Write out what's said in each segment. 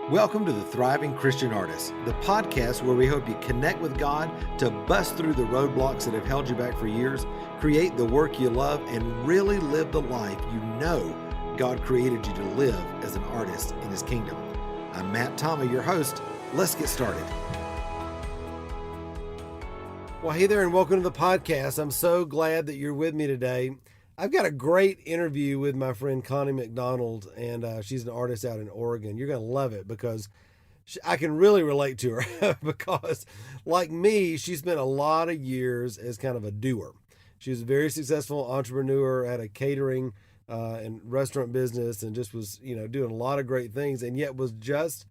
Welcome to the Thriving Christian Artist, the podcast where we hope you connect with God to bust through the roadblocks that have held you back for years, create the work you love, and really live the life you know God created you to live as an artist in His kingdom. I'm Matt Thomas, your host. Let's get started. Well, hey there, and welcome to the podcast. I'm so glad that you're with me today. I've got a great interview with my friend Connie McDonald, and she's an artist out in Oregon. You're going to love it because I can really relate to her because, like me, she spent a lot of years as kind of a doer. She was a very successful entrepreneur, had a catering and restaurant business, and just was, doing a lot of great things, and yet was just,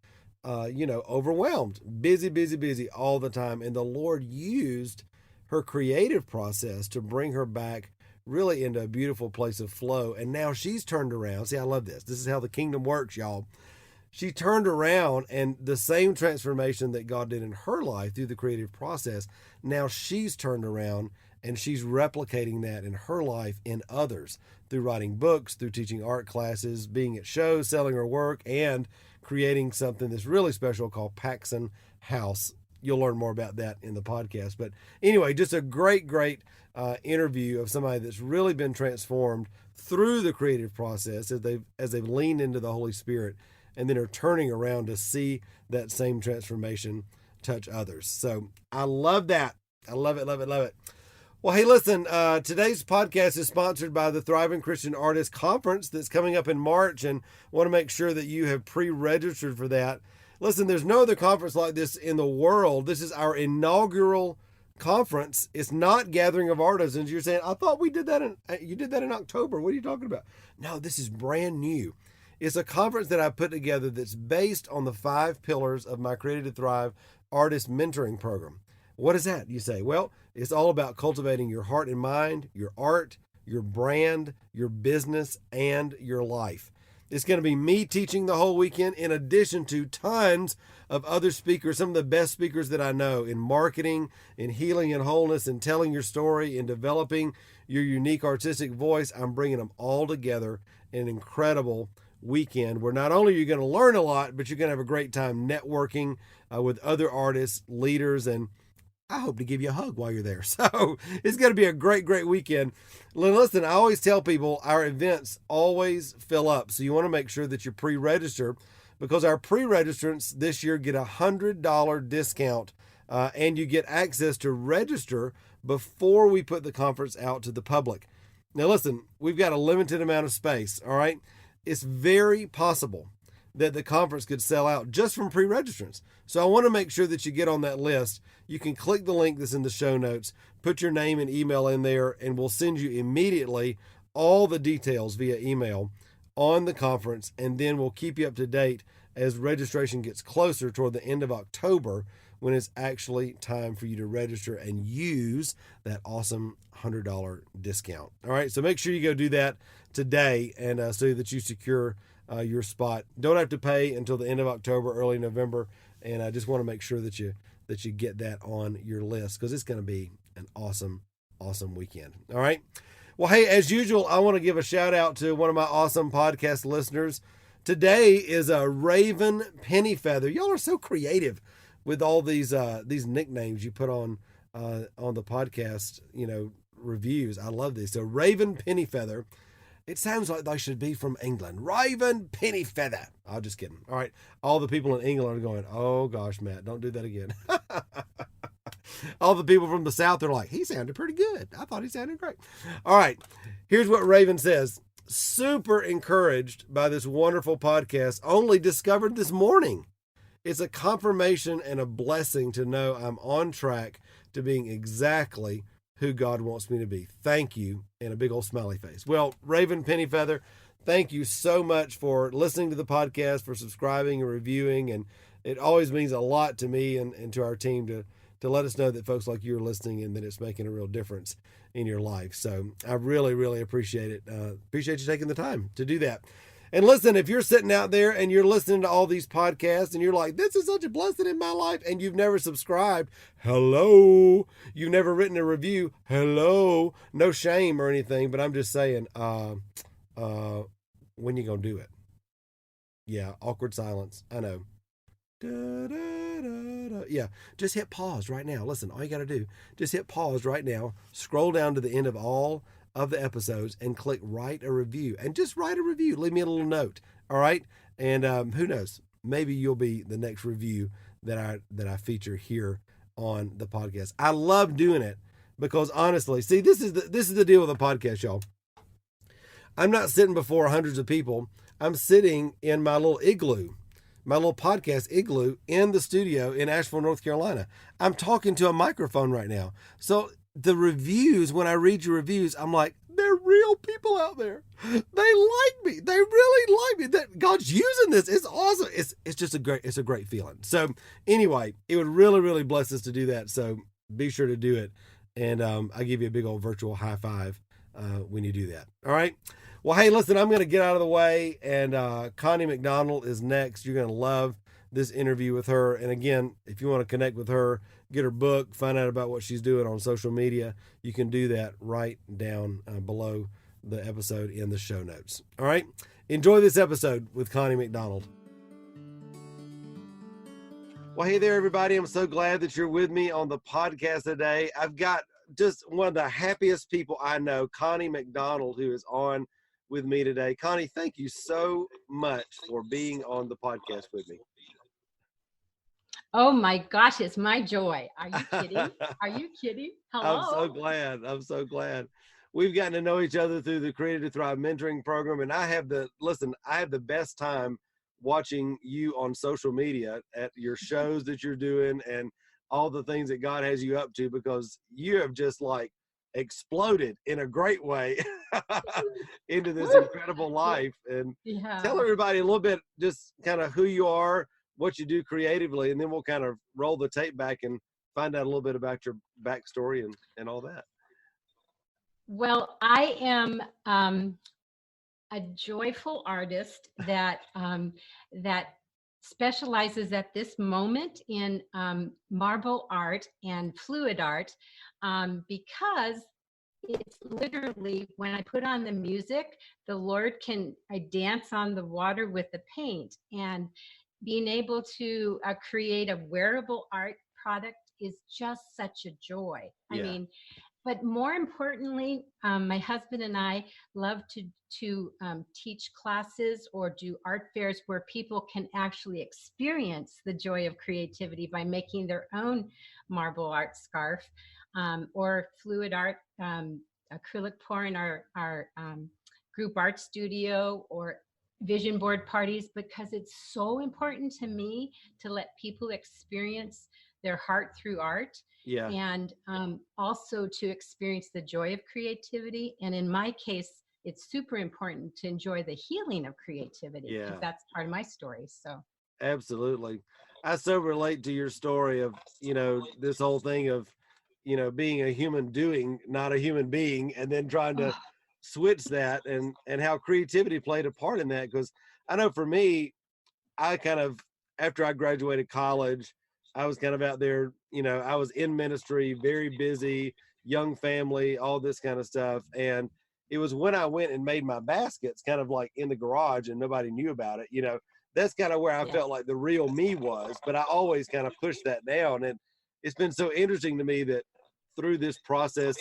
overwhelmed, busy all the time. And the Lord used her creative process to bring her back really into a beautiful place of flow. And now she's turned around. See, I love this. This is how the kingdom works, y'all. She turned around, and the same transformation that God did in her life through the creative process, now she's turned around and she's replicating that in her life in others through writing books, through teaching art classes, being at shows, selling her work, and creating something that's really special called Paxson House. You'll learn more about that in the podcast. But anyway, just a great interview of somebody that's really been transformed through the creative process as they've leaned into the Holy Spirit and then are turning around to see that same transformation touch others. So I love that. I love it. Well, hey, listen, today's podcast is sponsored by the Thriving Christian Artist Conference that's coming up in March, and want to make sure that you have pre-registered for that. Listen, there's no other conference like this in the world. This is our inaugural conference. It's not Gathering of Artisans. You're saying, I thought you did that in October. What are you talking about? No, this is brand new. It's a conference that I put together that's based on the 5 pillars of my Created to Thrive artist mentoring program. What is that? You say, well, it's all about cultivating your heart and mind, your art, your brand, your business, and your life. It's going to be me teaching the whole weekend, in addition to tons of other speakers, some of the best speakers that I know in marketing, in healing and wholeness, in telling your story, in developing your unique artistic voice. I'm bringing them all together in an incredible weekend where not only are you going to learn a lot, but you're going to have a great time networking with other artists, leaders, and I hope to give you a hug while you're there. So it's going to be a great weekend. Listen, I always tell people our events always fill up. So you want to make sure that you pre-register, because our pre-registrants this year get a $100 discount and you get access to register before we put the conference out to the public. Now listen, we've got a limited amount of space, all right? It's very possible that the conference could sell out just from pre-registrants. So I want to make sure that you get on that list. You can click the link that's in the show notes, put your name and email in there, and we'll send you immediately all the details via email on the conference, and then we'll keep you up to date as registration gets closer toward the end of October, when it's actually time for you to register and use that awesome $100 discount. All right, so make sure you go do that today, and so that you secure your spot. Don't have to pay until the end of October, early November, and I just want to make sure that you get that on your list, because it's going to be an awesome weekend. All right. Well, hey, as usual, I want to give a shout out to one of my awesome podcast listeners. Today is a Raven Pennyfeather. Y'all are so creative with all these nicknames you put on the podcast, reviews. I love this. So Raven Pennyfeather. It sounds like they should be from England. Raven Pennyfeather. I'm just kidding. All right. All the people in England are going, oh gosh, Matt, don't do that again. All the people from the South are like, he sounded pretty good. I thought he sounded great. All right. Here's what Raven says. Super encouraged by this wonderful podcast. Only discovered this morning. It's a confirmation and a blessing to know I'm on track to being exactly who God wants me to be. Thank you. And a big old smiley face. Well, Raven Pennyfeather, thank you so much for listening to the podcast, for subscribing and reviewing. And it always means a lot to me and to our team to let us know that folks like you are listening and that it's making a real difference in your life. So I really appreciate it. Appreciate you taking the time to do that. And listen, if you're sitting out there and you're listening to all these podcasts and you're like, this is such a blessing in my life, and you've never subscribed, hello. You've never written a review, hello. No shame or anything, but I'm just saying, when you gonna do it? Yeah, awkward silence. I know. Da, da, da, da. Yeah, just hit pause right now. Listen, all you got to do, just hit pause right now, scroll down to the end of all of the episodes and click write a review. And just write a review. Leave me a little note. All right. And who knows? Maybe you'll be the next review that I feature here on the podcast. I love doing it because honestly, see, this is the deal with the podcast, y'all. I'm not sitting before hundreds of people. I'm sitting in my little igloo, my little podcast igloo in the studio in Asheville, North Carolina. I'm talking to a microphone right now. So the reviews, when I read your reviews, I'm like, they're real people out there. They like me. They really like me. That God's using this. It's awesome. It's just a great feeling. So anyway, it would really, really bless us to do that. So be sure to do it. And I give you a big old virtual high five when you do that. All right. Well, hey, listen, I'm going to get out of the way, and Connie McDonald is next. You're going to love this interview with her. And again, if you want to connect with her, get her book, find out about what she's doing on social media, you can do that right down below the episode in the show notes. All right? Enjoy this episode with Connie McDonald. Well, hey there, everybody. I'm so glad that you're with me on the podcast today. I've got just one of the happiest people I know, Connie McDonald, who is on with me today. Connie, thank you so much for being on the podcast with me. Oh my gosh, it's my joy. Are you kidding? Are you kidding? Hello. I'm so glad. I'm so glad. We've gotten to know each other through the Creative to Thrive mentoring program. And I have the best time watching you on social media at your shows that you're doing and all the things that God has you up to, because you have just like exploded in a great way into this incredible life. And tell everybody a little bit, just kind of who you are, what you do creatively, and then we'll kind of roll the tape back and find out a little bit about your backstory and all that. Well, I am a joyful artist that specializes at this moment in marble art and fluid art, because it's literally when I put on the music, the Lord I dance on the water with the paint, and being able to create a wearable art product is just such a joy. Yeah. I mean, but more importantly, my husband and I love to teach classes or do art fairs where people can actually experience the joy of creativity by making their own marble art scarf, or fluid art, acrylic pour in our group art studio, or vision board parties, because it's so important to me to let people experience their heart through art. Yeah. And also to experience the joy of creativity. And in my case, it's super important to enjoy the healing of creativity, because that's part of my story. So absolutely. I so relate to your story of, this whole thing of, being a human doing, not a human being, and then trying to switch that, and how creativity played a part in that. Because I know for me, I kind of, after I graduated college, I was kind of out there, I was in ministry, very busy, young family, all this kind of stuff. And it was when I went and made my baskets kind of like in the garage and nobody knew about it, that's kind of where I felt like the real me was. But I always kind of pushed that down. And it's been so interesting to me that through this process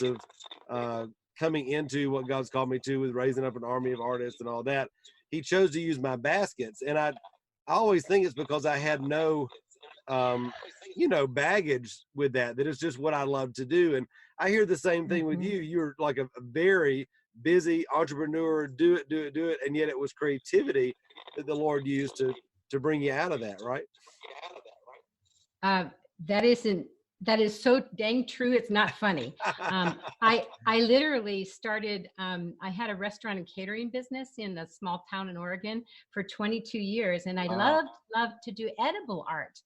of coming into what God's called me to with raising up an army of artists and all that, he chose to use my baskets. And I always think it's because I had no baggage with that it's just what I love to do. And I hear the same thing with you. You're like a very busy entrepreneur, do it, and yet it was creativity that the Lord used to bring you out of that, right? That is so dang true. It's not funny. I literally started, I had a restaurant and catering business in a small town in Oregon for 22 years. And I loved to do edible art,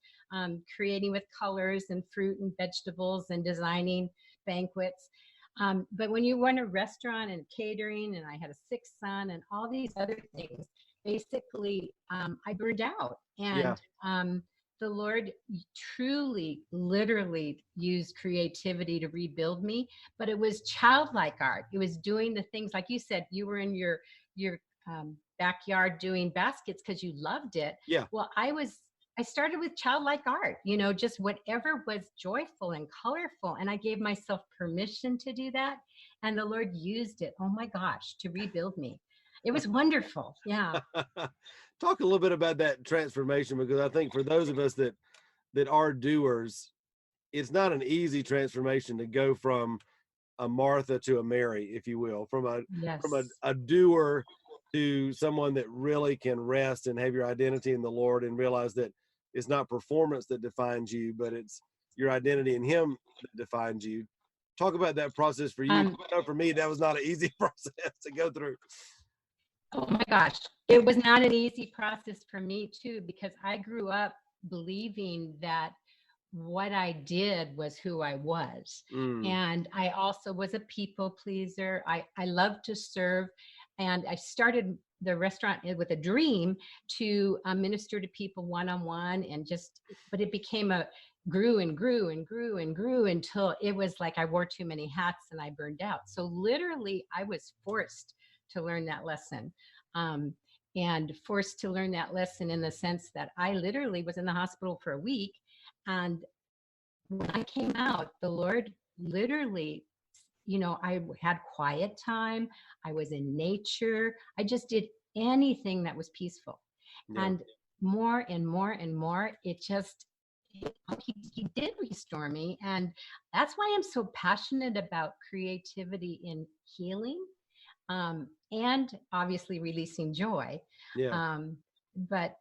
creating with colors and fruit and vegetables and designing banquets. But when you run a restaurant and catering, and I had a sick son and all these other things, basically, I burned out. And the Lord truly, literally used creativity to rebuild me, but it was childlike art. It was doing the things, like you said, you were in your backyard doing baskets because you loved it. Yeah. Well, I was I started with childlike art, just whatever was joyful and colorful. And I gave myself permission to do that. And the Lord used it, oh my gosh, to rebuild me. It was wonderful. Yeah. Talk a little bit about that transformation, because I think for those of us that are doers, it's not an easy transformation to go from a Martha to a Mary, if you will, from Yes. a doer to someone that really can rest and have your identity in the Lord and realize that it's not performance that defines you, but it's your identity in Him that defines you. Talk about that process for you. Um, I know for me, that was not an easy process to go through. oh my gosh. It was not an easy process for me too, because I grew up believing that what I did was who I was. Mm, And I also was a people pleaser. I love to serve. And I started the restaurant with a dream to minister to people one-on-one, and but it became grew and grew and grew and grew until it was like I wore too many hats and I burned out. So literally I was forced to learn that lesson. Um, and forced to learn that lesson in the sense that I literally was in the hospital for a week. And when I came out, the Lord literally, I had quiet time. I was in nature. I just did anything that was peaceful. yeah. And more and more and more, he did restore me. And that's why I'm so passionate about creativity in healing, and obviously releasing joy. Yeah. Um, but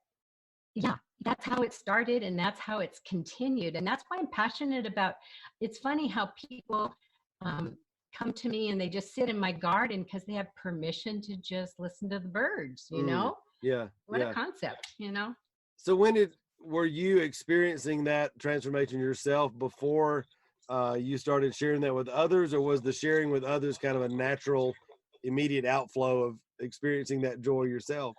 yeah, that's how it started and that's how it's continued. And that's why I'm passionate about. It's funny how people um, come to me and they just sit in my garden because they have permission to just listen to the birds. Mm, yeah. What a Yeah. concept. So were you experiencing that transformation yourself before you started sharing that with others, or was the sharing with others kind of a natural, immediate outflow of experiencing that joy yourself?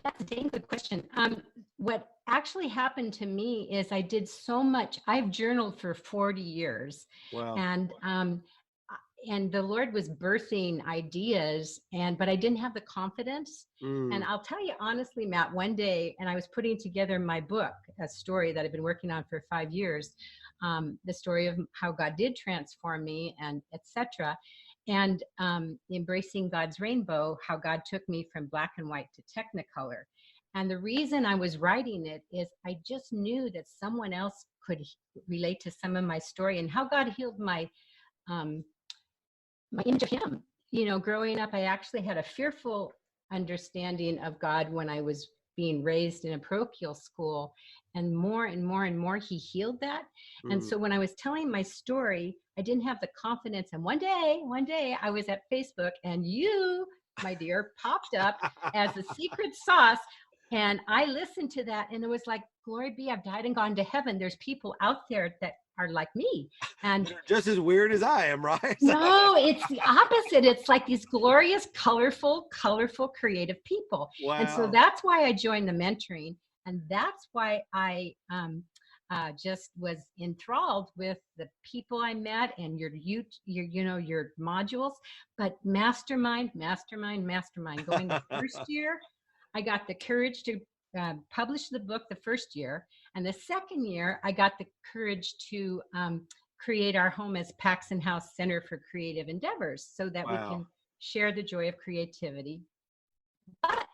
That's a dang good question. What actually happened to me is I did so much. I've journaled for 40 years, Wow. and the Lord was birthing ideas, but I didn't have the confidence. And Mm, I'll tell you honestly, Matt, one day, and I was putting together my book, a story that I've been working on for 5 years, the story of how God did transform me, and etc. And embracing God's rainbow, how God took me from black and white to technicolor. And the reason I was writing it is I just knew that someone else could relate to some of my story and how God healed um, my image of Him. Growing up, I actually had a fearful understanding of God when I was being raised in a parochial school, and more and more and more He healed that. And mm. so when I was telling my story, I didn't have the confidence. And one day I was at Facebook, and you, my dear, popped up as a secret sauce. And I listened to that, and it was like, glory be, I've died and gone to heaven. There's people out there that are like me. And They're just as weird as I am, right? no, it's the opposite. It's like these glorious, colorful, creative people. And so Wow. that's why I joined the mentoring. And that's why I just was enthralled with the people I met and your modules. But mastermind. Going the first year, I got the courage to publish the book the first year. And the second year, I got the courage to create our home as Paxson House Center for Creative Endeavors so that we Wow. can share the joy of creativity. But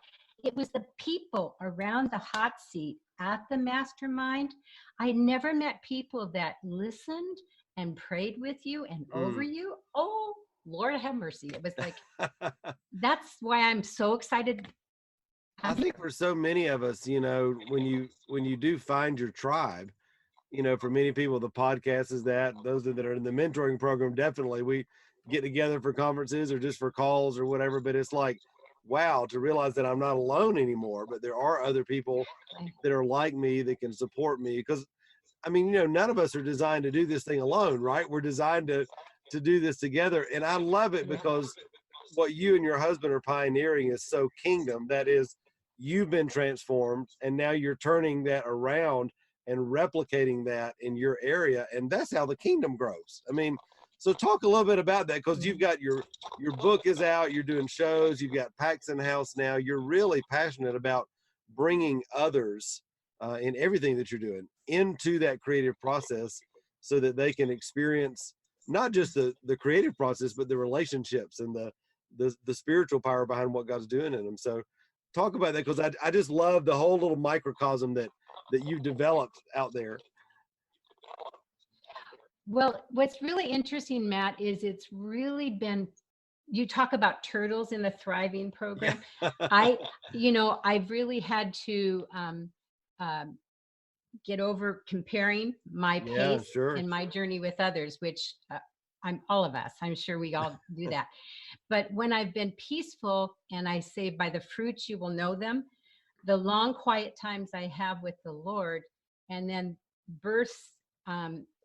it was the people around the hot seat at the mastermind. I never met people that listened and prayed with you and over Mm. you. Oh, Lord have mercy. It was like, that's why I'm so excited. I I'm think here. for so many of us, when you do find your tribe, for many people, the podcast is that. Those that are in the mentoring program, definitely we get together for conferences or just for calls or whatever. But it's like, wow, to realize that I'm not alone anymore, but there are other people that are like me that can support me. Because I mean, none of us are designed to do this thing alone, right? We're designed to do this together. And I love it Yeah. because what you and your husband are pioneering is so kingdom. That is, you've been transformed and now you're turning that around and replicating that in your area, and that's how the kingdom grows. I mean, so talk a little bit about that, because you've got your book is out, you're doing shows, you've got Paxson House now, you're really passionate about bringing others in everything that you're doing into that creative process so that they can experience not just the creative process, but the relationships and the spiritual power behind what God's doing in them. So talk about that, because I just love the whole little microcosm that you've developed out there. Well, what's really interesting, Matt, is it's really been, you talk about turtles in the Thriving program. Yeah. I've really had to um, get over comparing my Yeah, pace sure. and my journey with others, which I'm all of us. I'm sure we all do that. But when I've been peaceful, and I say, by the fruits you will know them, the long quiet times I have with the Lord, and then bursts,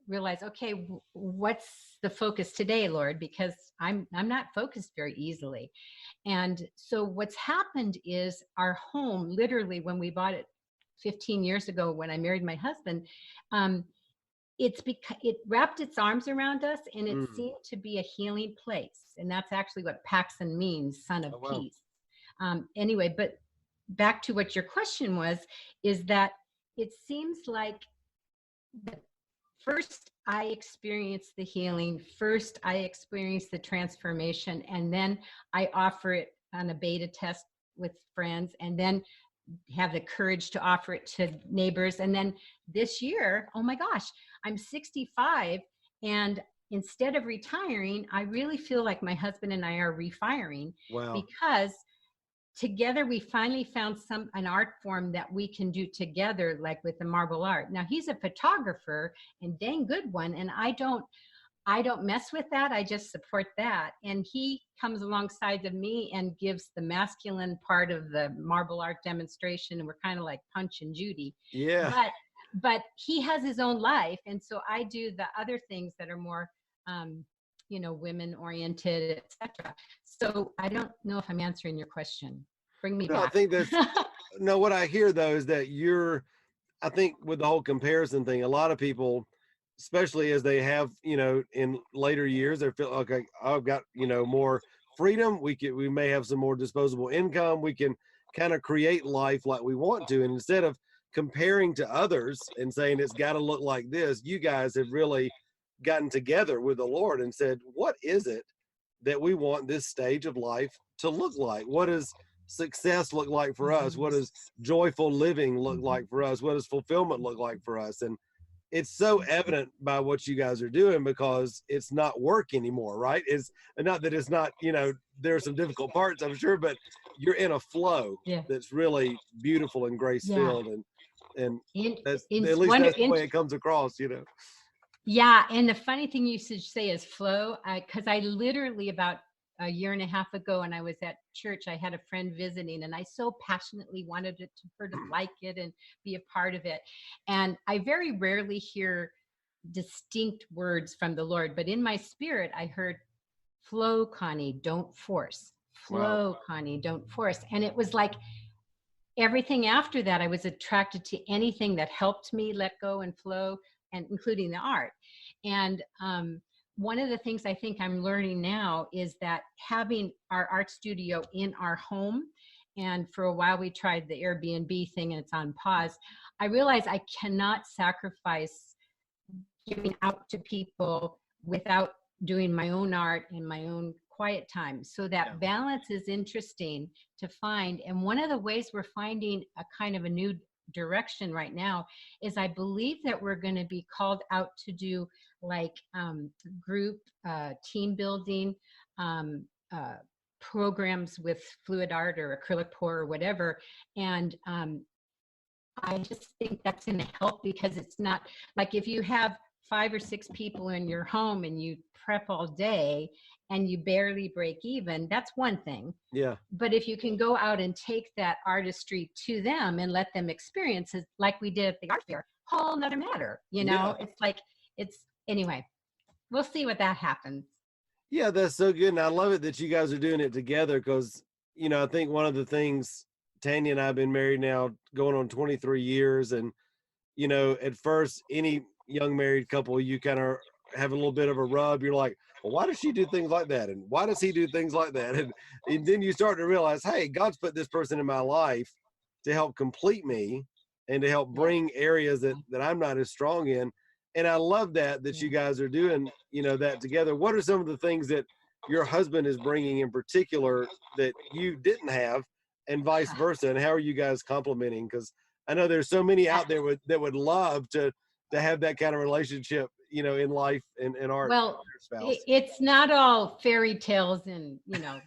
realize, okay, what's the focus today, Lord? Because I'm not focused very easily. And so what's happened is our home, literally, when we bought it 15 years ago, when I married my husband, um, it's because it wrapped its arms around us, and it Mm. seemed to be a healing place. And that's actually what Paxson means, son of Oh, wow. peace. Anyway, but back to what your question was, is that it seems like the first I experienced the healing, first I experienced the transformation, and then I offer it on a beta test with friends, and then have the courage to offer it to neighbors. And then this year, oh my gosh, I'm 65, and instead of retiring, I really feel like my husband and I are refiring, Wow. because together we finally found an art form that we can do together, like with the marble art. Now he's a photographer, and dang good one, and I don't mess with that. I just support that. And he comes alongside of me and gives the masculine part of the marble art demonstration. And we're kind of like Punch and Judy. Yeah. But he has his own life. And so I do the other things that are more, women oriented, etc. So I don't know if I'm answering your question. Bring me No, I back. think no, what I hear though is that I think with the whole comparison thing, a lot of people, especially as they have, in later years, they feel, okay, I've got, more freedom. We may have some more disposable income. We can kind of create life like we want to. And instead of comparing to others and saying it's got to look like this, you guys have really gotten together with the Lord and said, what is it that we want this stage of life to look like? What does success look like for us? What does joyful living look like for us? What does fulfillment look like for us? And it's so evident by what you guys are doing, because it's not work anymore, right? It's not that it's not, there are some difficult parts, I'm sure, but you're in a flow Yeah. that's really beautiful and grace filled. And that's, at least that's the way it comes across. Yeah, and the funny thing you should say is flow, because I literally, about a year and a half ago, when I was at church, I had a friend visiting, and I so passionately wanted her to like it and be a part of it. And I very rarely hear distinct words from the Lord, but in my spirit, I heard, flow, Connie, don't force. Wow. Flow, Connie, don't force. And it was like everything after that, I was attracted to anything that helped me let go and flow, and including the art. And one of the things I think I'm learning now is that having our art studio in our home, and for a while we tried the Airbnb thing and it's on pause, I realized I cannot sacrifice giving out to people without doing my own art in my own quiet time. So that balance is interesting to find. And one of the ways we're finding a kind of a new direction right now is, I believe that we're going to be called out to do like group team building programs with fluid art or acrylic pour or whatever. And I just think that's going to help, because it's not like if you have 5 or 6 people in your home and you prep all day and you barely break even, that's one thing. Yeah. But if you can go out and take that artistry to them and let them experience it, like we did at the art fair, whole nother matter, Yeah. It's like, anyway, we'll see what that happens. Yeah, that's so good. And I love it that you guys are doing it together, because, I think one of the things, Tanya and I have been married now going on 23 years. And, at first, any young married couple, you kind of have a little bit of a rub. You're like, well, why does she do things like that? And why does he do things like that? And then you start to realize, hey, God's put this person in my life to help complete me and to help Yeah. bring areas that I'm not as strong in. And I love that Yeah. you guys are doing, that together. What are some of the things that your husband is bringing in particular that you didn't have, and vice versa? And how are you guys complementing? Because I know there's so many out there that would love to have that kind of relationship, in life and art Well, with their spouse. it's not all fairy tales and, whatever.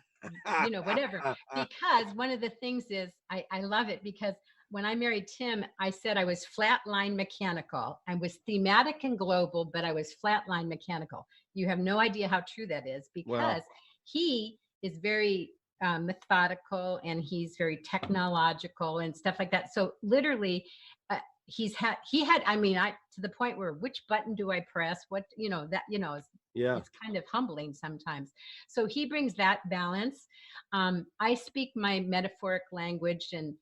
Because one of the things is, I love it because when I married Tim, I said I was flatline mechanical. I was thematic and global, but I was flatline mechanical. You have no idea how true that is, Wow. because he is very methodical, and he's very technological and stuff like that. So literally, he had, I mean, I to the point where, which button do I press, what, Yeah. it's kind of humbling sometimes. So he brings that balance. I speak my metaphoric language and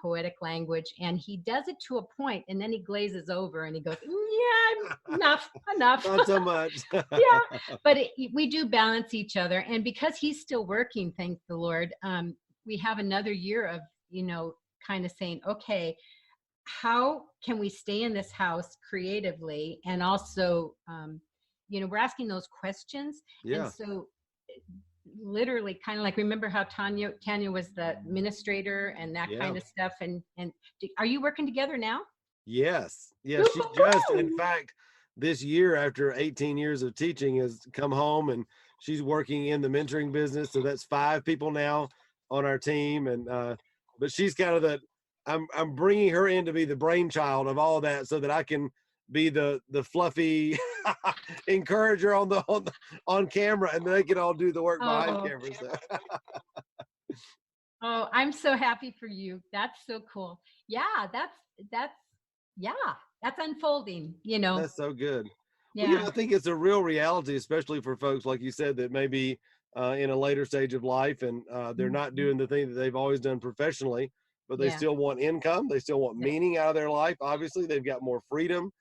poetic language, and he does it to a point, and then he glazes over and he goes, yeah, enough. Not so much. Yeah, but we do balance each other, and because he's still working, thank the Lord, we have another year of, kind of saying, okay, how can we stay in this house creatively, and also, we're asking those questions. And Yeah. so literally, kind of like, remember how Tanya was the administrator and that Yeah. kind of stuff, and are you working together now? Yes. Yeah. She just, in fact, this year, after 18 years of teaching, has come home and she's working in the mentoring business. So that's 5 people now on our team. And, but she's kind of I'm bringing her in to be the brainchild of all that so that I can be the fluffy encourager on camera, and they can all do the work behind Oh, camera. So oh, I'm so happy for you. That's so cool. Yeah, that's yeah, that's unfolding. that's so good. Well, Yeah. I think it's a real reality, especially for folks like you said that maybe in a later stage of life, and they're not Mhm. doing the thing that they've always done professionally, but they Yeah. still want income. They still want Yeah. meaning out of their life. Obviously, they've got more freedom,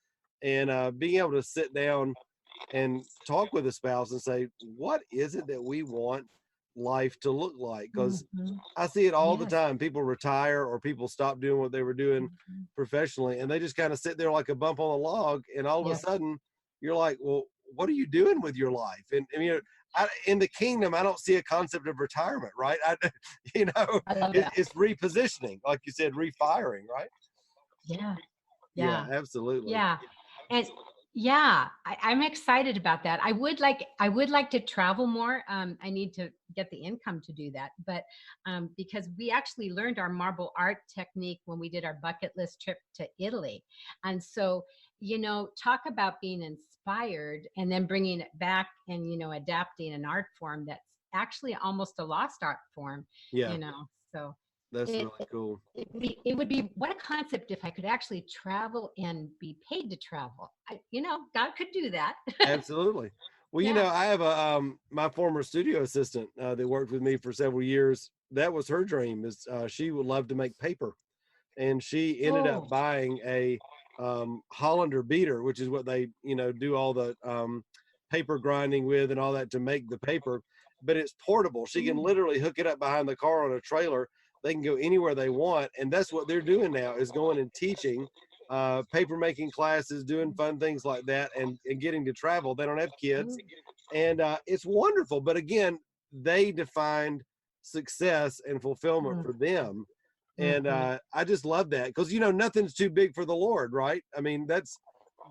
and being able to sit down and talk with a spouse and say, what is it that we want life to look like? Because Mhm. I see it all the Yes. time. People retire or people stop doing what they were doing Mhm. professionally, and they just kind of sit there like a bump on a log. And all of a Yes. sudden, you're like, well, what are you doing with your life? And in the kingdom, I don't see a concept of retirement, right? I love that. It's repositioning, like you said, refiring, right? Yeah. Yeah, Yeah. absolutely. Yeah. And yeah, I'm excited about that. I would like to travel more. I need to get the income to do that. But because we actually learned our marble art technique when we did our bucket list trip to Italy. And so, talk about being inspired and then bringing it back and, adapting an art form that's actually almost a lost art form, Yeah, you know. So that's it really cool. it would be what a concept if I could actually travel and be paid to travel. God could do that. Absolutely. Well, Yeah. I have a my former studio assistant that worked with me for several years. That was her dream, is she would love to make paper, and she ended up Oh. buying a Hollander beater, which is what they do all the paper grinding with and all that to make the paper. But it's portable. She can Ooh. literally hook it up behind the car on a trailer. They can go anywhere they want, and that's what they're doing now, is going and teaching paper making classes, doing fun things like that, and getting to travel. They don't have kids, Ooh. and it's wonderful. But again, they defined success and fulfillment Mm. for them, and Mhm. I just love that, because nothing's too big for the Lord, right? I mean, that's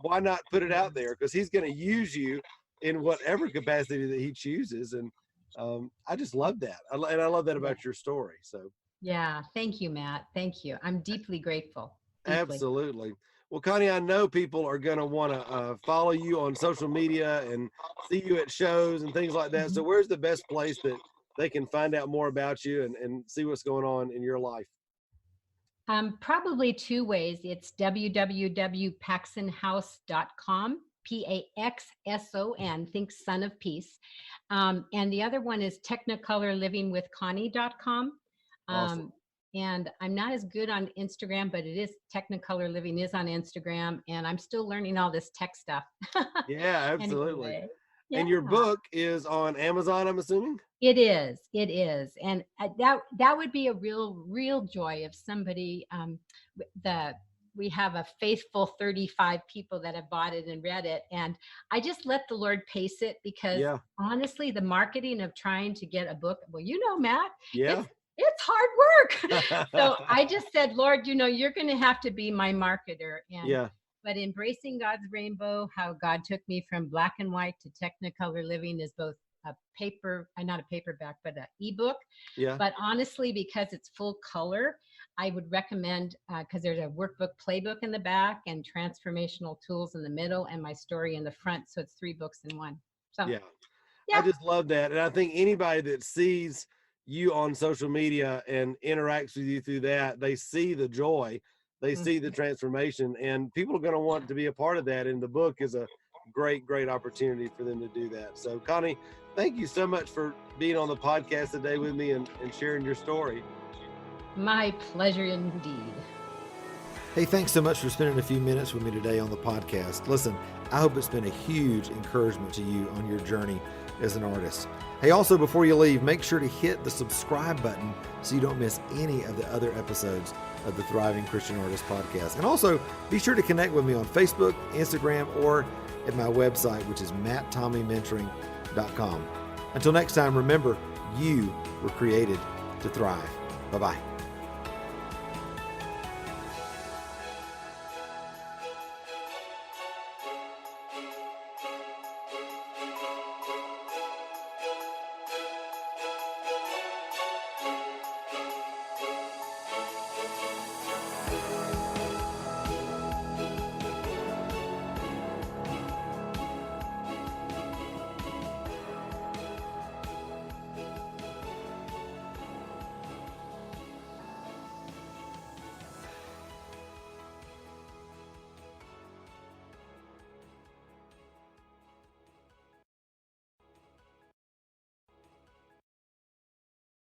why not put it out there, because He's going to use you in whatever capacity that He chooses, and I just love that, and I love that Yeah. about your story. So Yeah. Thank you, Matt. Thank you. I'm deeply grateful. Deeply. absolutely. Well, Connie, I know people are going to want to follow you on social media and see you at shows and things like that. So Mhm. where's the best place that they can find out more about you and see what's going on in your life? Probably two ways. It's www.paxsonhouse.com, Paxson, think son of peace. And the other one is technicolorlivingwithconnie.com. Awesome. Um, and I'm not as good on Instagram, but it is Technicolor Living is on Instagram, and I'm still learning all this tech stuff. Yeah, absolutely. Anyway, And yeah. your book is on Amazon, I'm assuming? It is, and that would be a real joy if somebody the we have a faithful 35 people that have bought it and read it, and I just let the Lord pace it because Yeah. honestly, the marketing of trying to get a book, well, Matt, Yeah. it's hard work. So I just said, Lord, you're going to have to be my marketer, and Yeah. but embracing God's rainbow, how God took me from black and white to Technicolor living is both a paper, not a paperback, but an ebook. Yeah. But honestly, because it's full color, I would recommend because there's a workbook playbook in the back and transformational tools in the middle and my story in the front. So it's 3 books in one. So Yeah. I yeah. just love that. And I think anybody that sees you on social media and interacts with you through that, they see the joy, they see the transformation, and people are going to want to be a part of that. And the book is a great opportunity for them to do that. So, Connie, thank you so much for being on the podcast today with me and sharing your story. My pleasure indeed. Hey, thanks so much for spending a few minutes with me today on the podcast. Listen, I hope it's been a huge encouragement to you on your journey as an artist. Hey, also, before you leave, make sure to hit the subscribe button so you don't miss any of the other episodes of the Thriving Christian Artist podcast. And also, be sure to connect with me on Facebook, Instagram, or at my website, which is matttommymentoring.com. Until next time, remember, you were created to thrive. Bye-bye.